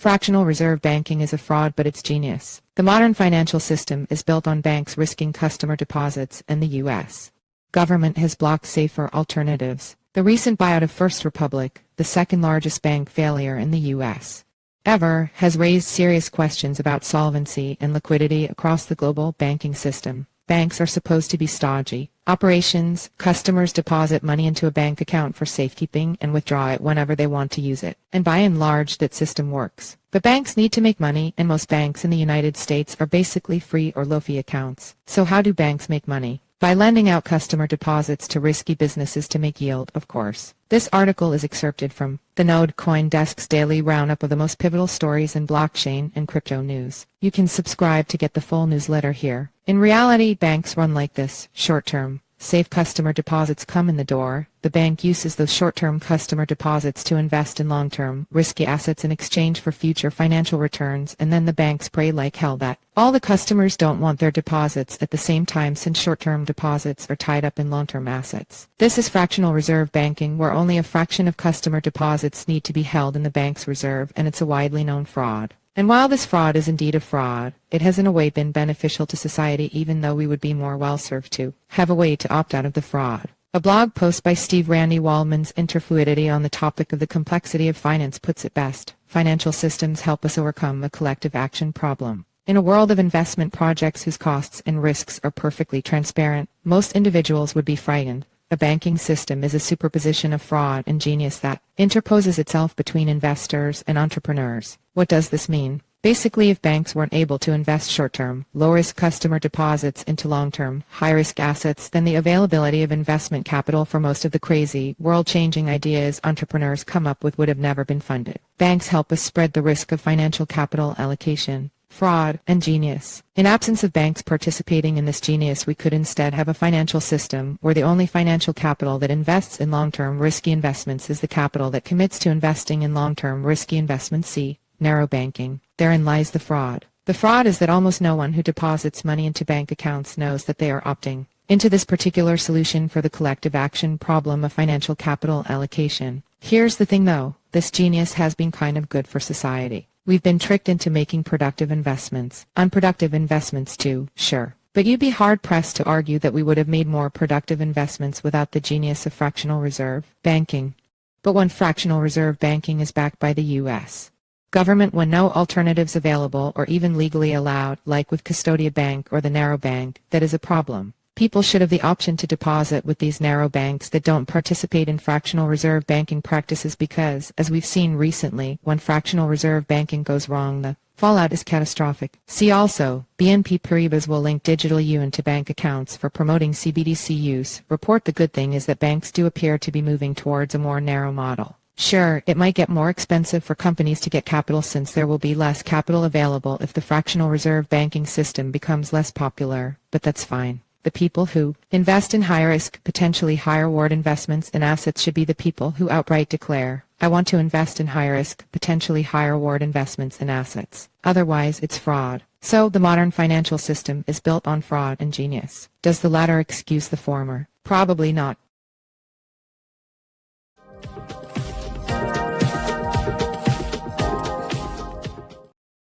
Fractional reserve banking is a fraud, but it's genius. The modern financial system is built on banks risking customer deposits, and the U.S. government has blocked safer alternatives. The recent buyout of First Republic, the second largest bank failure in the U.S. ever, has raised serious questions about solvency and liquidity across the global banking system. Banks are supposed to be stodgy operations. Customers deposit money into a bank account for safekeeping and withdraw it whenever they want to use it. And by and large, that system works. But banks need to make money, and most banks in the United States are basically free or low-fee accounts. So how do banks make money? By lending out customer deposits to risky businesses to make yield, of course. This article is excerpted from the Node CoinDesk's daily roundup of the most pivotal stories in blockchain and crypto news. You can subscribe to get the full newsletter here. In reality, banks run like this: short-term, safe customer deposits come in the door. The bank uses those short-term customer deposits to invest in long-term, risky assets in exchange for future financial returns, and then the banks pray like hell that all the customers don't want their deposits at the same time, since short-term deposits are tied up in long-term assets. This is fractional reserve banking, where only a fraction of customer deposits need to be held in the bank's reserve, and it's a widely known fraud. And while this fraud is indeed a fraud, it has in a way been beneficial to society, even though we would be more well-served to have a way to opt out of the fraud. A blog post by Steve Randy Wallman's Interfluidity on the topic of the complexity of finance puts it best: financial systems help us overcome a collective action problem. In a world of investment projects whose costs and risks are perfectly transparent, most individuals would be frightened. A banking system is a superposition of fraud and genius that interposes itself between investors and entrepreneurs. What does this mean? Basically, if banks weren't able to invest short-term, low-risk customer deposits into long-term, high-risk assets, then the availability of investment capital for most of the crazy, world-changing ideas entrepreneurs come up with would have never been funded. Banks help us spread the risk of financial capital allocation, fraud, and genius. In absence of banks participating in this genius, we could instead have a financial system where the only financial capital that invests in long-term risky investments is the capital that commits to investing in long-term risky investments. See narrow banking. Therein lies the fraud. The fraud is that almost no one who deposits money into bank accounts knows that they are opting into this particular solution for the collective action problem of financial capital allocation. Here's the thing though, this genius has been kind of good for society. We've been tricked into making productive investments. Unproductive investments too, sure. But you'd be hard-pressed to argue that we would have made more productive investments without the genius of fractional reserve banking. But when fractional reserve banking is backed by the U.S. government, when no alternatives available or even legally allowed, like with Custodia Bank or the narrow bank, that is a problem. People should have the option to deposit with these narrow banks that don't participate in fractional reserve banking practices, because, as we've seen recently, when fractional reserve banking goes wrong, the fallout is catastrophic. See also, BNP Paribas will link digital yuan to bank accounts for promoting CBDC use. Report: the good thing is that banks do appear to be moving towards a more narrow model. Sure, it might get more expensive for companies to get capital, since there will be less capital available if the fractional reserve banking system becomes less popular, but that's fine. The people who invest in high-risk, potentially high-reward investments and assets should be the people who outright declare, I want to invest in high-risk, potentially high-reward investments and assets. Otherwise, it's fraud. So, the modern financial system is built on fraud and genius. Does the latter excuse the former? Probably not.